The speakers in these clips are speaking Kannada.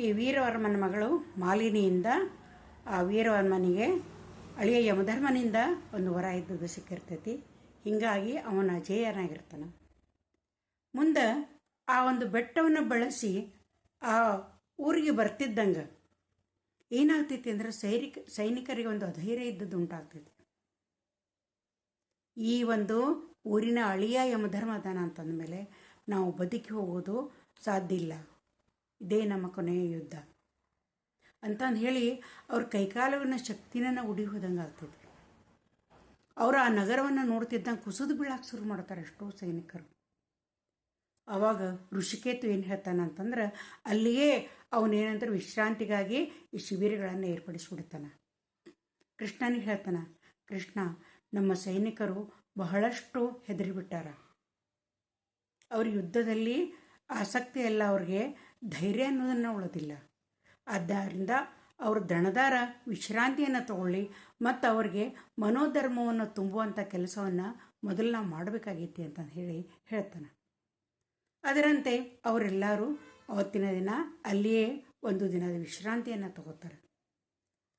ಈ ವೀರವರ್ಮನ ಮಗಳು ಮಾಲಿನಿಯಿಂದ ಆ ವೀರವರ್ಮನಿಗೆ ಅಳಿಯ ಯಮಧರ್ಮನಿಂದ ಒಂದು ವರ ಇದ್ದದ್ದು ಸಿಕ್ಕಿರ್ತೈತಿ. ಹೀಗಾಗಿ ಅವನ ಅಜೇಯನಾಗಿರ್ತಾನೆ. ಮುಂದೆ ಆ ಒಂದು ಬೆಟ್ಟವನ್ನು ಬಳಸಿ ಆ ಊರಿಗೆ ಬರ್ತಿದ್ದಂಗೆ ಏನಾಗ್ತೈತಿ ಅಂದ್ರೆ ಸೈನಿಕರಿಗೆ ಒಂದು ಅಧೈರ್ಯ ಇದ್ದದ್ದು ಉಂಟಾಗ್ತೈತಿ. ಈ ಒಂದು ಊರಿನ ಅಳಿಯ ಯಮಧರ್ಮ ಅದಾನ ಅಂತಂದಮೇಲೆ ನಾವು ಬದುಕಿ ಹೋಗೋದು ಸಾಧ್ಯ ಇಲ್ಲ, ಇದೇ ನಮ್ಮ ಕೊನೆಯ ಯುದ್ಧ ಅಂತಂದು ಹೇಳಿ ಅವ್ರ ಕೈಕಾಲುವಿನ ಶಕ್ತಿನ ಉಡಿ ಹೋದಂಗೆ ಆಗ್ತೈತಿ. ಅವರು ಆ ನಗರವನ್ನು ನೋಡ್ತಿದ್ದಂಗೆ ಕುಸಿದು ಬೀಳಕ್ಕೆ ಶುರು ಮಾಡ್ತಾರೆ ಎಷ್ಟೋ ಸೈನಿಕರು. ಆವಾಗ ಋಷಿಕೇತು ಏನು ಹೇಳ್ತಾನೆ ಅಂತಂದ್ರೆ ಅಲ್ಲಿಯೇ ಅವನೇನಂದ್ರೆ ವಿಶ್ರಾಂತಿಗಾಗಿ ಈ ಶಿಬಿರಗಳನ್ನು ಏರ್ಪಡಿಸ್ಬಿಡ್ತಾನೆ. ಕೃಷ್ಣನಿಗೆ ಹೇಳ್ತಾನೆ, ಕೃಷ್ಣ, ನಮ್ಮ ಸೈನಿಕರು ಬಹಳಷ್ಟು ಹೆದರಿಬಿಟ್ಟಾರ, ಅವ್ರ ಯುದ್ಧದಲ್ಲಿ ಆಸಕ್ತಿ ಎಲ್ಲ ಅವ್ರಿಗೆ ಧೈರ್ಯ ಅನ್ನೋದನ್ನು ಉಳಿದಿಲ್ಲ. ಆದ್ದರಿಂದ ಅವ್ರ ದಣದಾರ ವಿಶ್ರಾಂತಿಯನ್ನು ತಗೊಳ್ಳಿ ಮತ್ತು ಅವ್ರಿಗೆ ಮನೋಧರ್ಮವನ್ನು ತುಂಬುವಂಥ ಕೆಲಸವನ್ನು ಮೊದಲು ನಾವು ಮಾಡಬೇಕಾಗೈತಿ ಅಂತ ಹೇಳಿ ಹೇಳ್ತಾನೆ. ಅದರಂತೆ ಅವರೆಲ್ಲರೂ ಅವತ್ತಿನ ದಿನ ಅಲ್ಲಿಯೇ ಒಂದು ದಿನದ ವಿಶ್ರಾಂತಿಯನ್ನು ತಗೋತಾರೆ.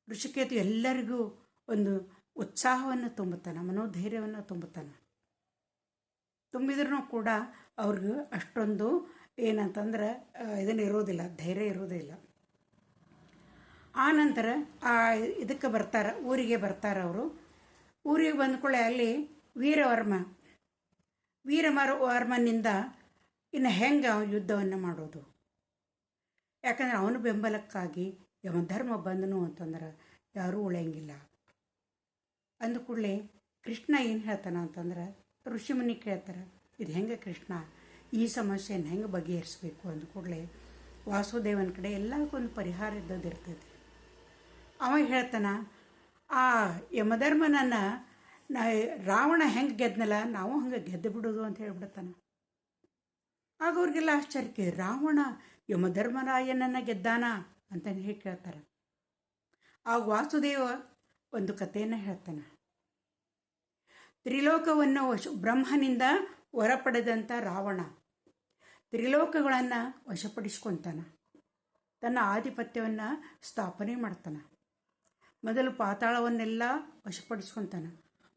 ಋಷಿಕೇತು ಎಲ್ಲರಿಗೂ ಒಂದು ಉತ್ಸಾಹವನ್ನು ತುಂಬುತ್ತಾನೆ, ಮನೋಧೈರ್ಯವನ್ನು ತುಂಬುತ್ತಾನೆ. ತುಂಬಿದ್ರೂ ಕೂಡ ಅವ್ರಿಗೂ ಅಷ್ಟೊಂದು ಏನಂತಂದ್ರೆ ಇದನ್ನು ಇರೋದಿಲ್ಲ, ಧೈರ್ಯ ಇರೋದಿಲ್ಲ. ಆ ನಂತರ ಇದಕ್ಕೆ ಬರ್ತಾರೆ, ಊರಿಗೆ ಬರ್ತಾರೆ. ಅವರು ಊರಿಗೆ ಬಂದ್ಕೊಳ್ಳೆ ಅಲ್ಲಿ ವೀರವರ್ಮನಿಂದ ಇನ್ನು ಹೆಂಗೆ ಯುದ್ಧವನ್ನು ಮಾಡೋದು, ಯಾಕಂದ್ರೆ ಅವನ ಬೆಂಬಲಕ್ಕಾಗಿ ಯಮಧರ್ಮ ಬಂದನು ಅಂತಂದ್ರೆ ಯಾರೂ ಉಳಿಯಂಗಿಲ್ಲ. ಅಂದ ಕೂಡಲೇ ಕೃಷ್ಣ ಏನು ಹೇಳ್ತಾನೆ ಅಂತಂದ್ರೆ ಋಷಿಮುನಿ ಕೇಳ್ತಾರೆ, ಇದು ಹೆಂಗೆ ಕೃಷ್ಣ ಈ ಸಮಸ್ಯೆಯನ್ನು ಹೆಂಗೆ ಬಗೆಹರಿಸ್ಬೇಕು ಅಂದ ಕೂಡಲೇ ವಾಸುದೇವನ ಕಡೆ ಎಲ್ಲಕ್ಕೊಂದು ಪರಿಹಾರ ಇದ್ದದಿರ್ತೈತಿ. ಅವ ಹೇಳ್ತಾನೆ, ಆ ಯಮಧರ್ಮನನ್ನು ರಾವಣ ಹೆಂಗೆ ಗೆದ್ದನಲ್ಲ ನಾವು ಹಂಗೆ ಗೆದ್ದು ಬಿಡೋದು ಅಂತ ಹೇಳ್ಬಿಡ್ತಾನೆ. ಆಗ ಅವ್ರಿಗೆಲ್ಲ ಆಶ್ಚರ್ಯಕ್ಕೆ, ರಾವಣ ಯಮಧರ್ಮರಾಯನನ್ನು ಗೆದ್ದಾನ ಅಂತ ಹೇಳಿ ಕೇಳ್ತಾರೆ. ಆಗ ವಾಸುದೇವ ಒಂದು ಕಥೆಯನ್ನು ಹೇಳ್ತಾನೆ. ತ್ರಿಲೋಕವನ್ನು ಬ್ರಹ್ಮನಿಂದ ವರ ಪಡೆದಂಥ ರಾವಣ ತ್ರಿಲೋಕಗಳನ್ನು ವಶಪಡಿಸ್ಕೊತಾನೆ, ತನ್ನ ಆಧಿಪತ್ಯವನ್ನು ಸ್ಥಾಪನೆ ಮಾಡ್ತಾನೆ. ಮೊದಲು ಪಾತಾಳವನ್ನೆಲ್ಲ ವಶಪಡಿಸ್ಕೊತಾನೆ,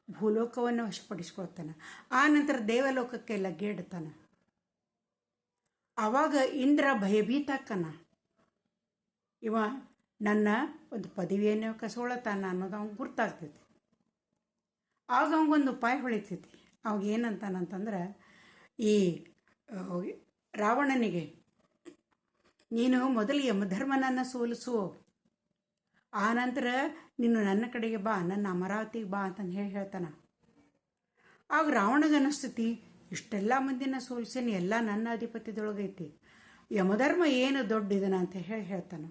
ಭೂಲೋಕವನ್ನು ವಶಪಡಿಸ್ಕೊಳ್ತಾನೆ, ಆ ನಂತರ ದೇವಲೋಕಕ್ಕೆ ಲಗ್ಗೆಡ್ತಾನೆ. ಆವಾಗ ಇಂದ್ರ ಭಯಭೀತಾಕ್ಕನ, ಇವ ನನ್ನ ಒಂದು ಪದವಿಯನ್ನು ಕಸೊಳತಾನ ಅನ್ನೋದು ಅವ್ನಿಗೆ ಗುರ್ತಾಗ್ತೈತಿ. ಆಗ ಅವಂಗೊಂದು ಉಪಾಯ ಹೊಳಿತೈತಿ. ಅವಾಗ ಏನಂತಾನಂತಂದ್ರೆ, ಈ ರಾವಣನಿಗೆ ನೀನು ಮೊದಲು ಯಮಧರ್ಮನನ್ನು ಸೋಲಿಸು, ಆ ನಂತರ ನೀನು ನನ್ನ ಕಡೆಗೆ ಬಾ, ನನ್ನ ಅಮರಾವತಿಗೆ ಬಾ ಅಂತಂದು ಹೇಳ್ತಾನೆ. ಆಗ ರಾವಣಗೆ ಅನಿಸ್ತೈತಿ, ಇಷ್ಟೆಲ್ಲ ಮಂದಿನ ಸೋಲಿಸೇನೆ, ಎಲ್ಲ ನನ್ನ ಅಧಿಪತ್ಯದೊಳಗೈತಿ, ಯಮಧರ್ಮ ಏನು ದೊಡ್ಡಿದನ ಅಂತ ಹೇಳ್ತಾನೆ.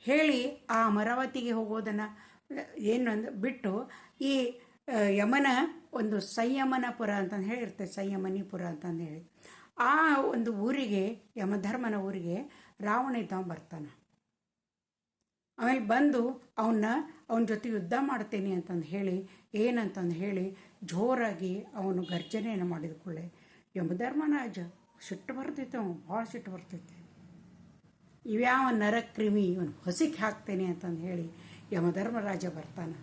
ಹೇಳಿ ಆ ಅಮರಾವತಿಗೆ ಹೋಗೋದನ್ನು ಬಿಟ್ಟು ಈ ಯಮನ ಒಂದು ಸಂಯಮನಪುರ ಅಂತಂದು ಹೇಳಿರ್ತೇವೆ, ಸಂಯಮನಿಪುರ ಅಂತಂದು ಹೇಳಿ ಆ ಒಂದು ಊರಿಗೆ, ಯಮಧರ್ಮನ ಊರಿಗೆ ರಾವಣ ಇದ್ದವ ಬರ್ತಾನೆ. ಆಮೇಲೆ ಬಂದು ಅವನ ಜೊತೆ ಯುದ್ಧ ಮಾಡ್ತೇನೆ ಅಂತಂದು ಹೇಳಿ ಏನಂತಂದು ಹೇಳಿ ಜೋರಾಗಿ ಅವನು ಗರ್ಜನೆಯನ್ನು ಮಾಡಿದ ಕೂಡಲೇ ಯಮಧರ್ಮರಾಜ ಸಿಟ್ಟು ಬರ್ತೈತೆ, ಅವನು ಭಾಳ ಸಿಟ್ಟು ಬರ್ತೈತೆ. ಇವ್ಯಾವ ನರಕ್ರಿಮಿ ಇವನು ಹೊಸಿಗೆ ಹಾಕ್ತೇನೆ ಅಂತಂದು ಹೇಳಿ ಯಮಧರ್ಮರಾಜ ಬರ್ತಾನೆ.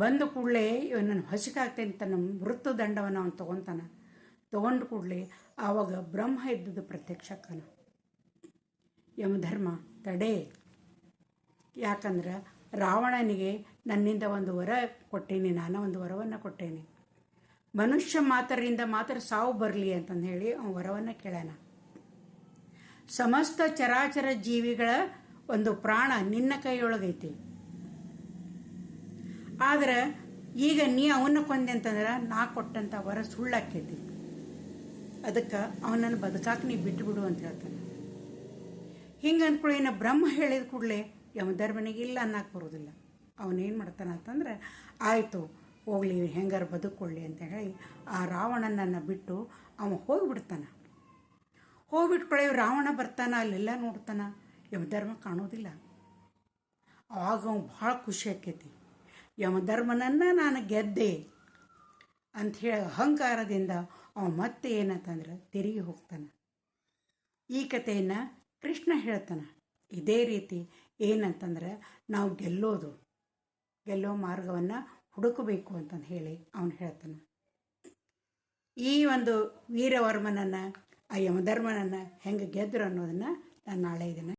ಬಂದ ಕೂಡಲೇ ಇವನನ್ನು ಹೊಸಿಗೆ ಹಾಕ್ತೇನೆ ತನ್ನ ಮೃತ್ಯುದಂಡವನ್ನು ಅವನು ತೊಗೊತಾನೆ. ತೊಗೊಂಡು ಕೂಡಲೇ ಆವಾಗ ಬ್ರಹ್ಮ ಇದ್ದದ್ದು ಪ್ರತ್ಯಕ್ಷಕ್ಕನ. ಯಮಧರ್ಮ ತಡೆ, ಯಾಕಂದ್ರೆ ರಾವಣನಿಗೆ ನನ್ನಿಂದ ಒಂದು ವರ ಕೊಟ್ಟೇನೆ, ನಾನು ಒಂದು ವರವನ್ನು ಕೊಟ್ಟೇನೆ, ಮನುಷ್ಯ ಮಾತ್ರ ಸಾವು ಬರಲಿ ಅಂತಂದು ಹೇಳಿ ಅವನ ವರವನ್ನು ಕೇಳೋಣ. ಸಮಸ್ತ ಚರಾಚರ ಜೀವಿಗಳ ಒಂದು ಪ್ರಾಣ ನಿನ್ನ ಕೈಯೊಳಗೈತಿ, ಆದ್ರೆ ಈಗ ನೀ ಅವನ್ನ ಕೊಂದೆ ಅಂತಂದ್ರೆ ನಾ ಕೊಟ್ಟಂಥ ವರ ಸುಳ್ಳಾಕೈತಿ, ಅದಕ್ಕೆ ಅವನನ್ನು ಬದುಕಾಕ ನೀ ಬಿಟ್ಟುಬಿಡು ಅಂತ ಹೇಳ್ತಾನೆ. ಹಿಂಗೆ ಅಂದ್ಕೊಳ್ಳಿ, ಇನ್ನು ಬ್ರಹ್ಮ ಹೇಳಿದ ಕೂಡಲೇ ಯಮಧರ್ಮನಿಗೆ ಇಲ್ಲ ಅನ್ನಕ್ಕೆ ಬರೋದಿಲ್ಲ. ಅವನೇನು ಮಾಡ್ತಾನೆ ಅಂತಂದ್ರೆ, ಆಯಿತು ಹೋಗಲಿ ಹೆಂಗಾರು ಬದುಕೊಳ್ಳಿ ಅಂತ ಹೇಳಿ ಆ ರಾವಣನನ್ನು ಬಿಟ್ಟು ಅವ ಹೋಗಿಬಿಡ್ತಾನೆ. ಹೋಗ್ಬಿಟ್ಕೊಳ್ಳಿ, ರಾವಣ ಬರ್ತಾನೆ, ಅಲ್ಲೆಲ್ಲ ನೋಡ್ತಾನೆ, ಯಮಧರ್ಮ ಕಾಣೋದಿಲ್ಲ. ಆವಾಗ ಅವ್ನು ಭಾಳ ಖುಷಿ ಆಕೈತಿ, ಯಮಧರ್ಮನನ್ನು ನಾನು ಗೆದ್ದೆ ಅಂಥೇಳಿ ಅಹಂಕಾರದಿಂದ ಅವನು ಮತ್ತೆ ಏನಂತಂದ್ರೆ ತಿರುಗಿ ಹೋಗ್ತಾನೆ. ಈ ಕಥೆಯನ್ನು ಕೃಷ್ಣ ಹೇಳ್ತಾನೆ ಇದೇ ರೀತಿ ಏನಂತಂದ್ರೆ ನಾವು ಗೆಲ್ಲೋ ಮಾರ್ಗವನ್ನು ಹುಡುಕಬೇಕು ಅಂತಂದು ಹೇಳಿ ಅವನು ಹೇಳ್ತಾನೆ. ಈ ಒಂದು ವೀರವರ್ಮನನ್ನು ಆ ಯಮಧರ್ಮನನ್ನು ಹೆಂಗೆ ಗೆದ್ರು ಅನ್ನೋದನ್ನು ನಾನು ನಾಳೆ ಇದನ್ನು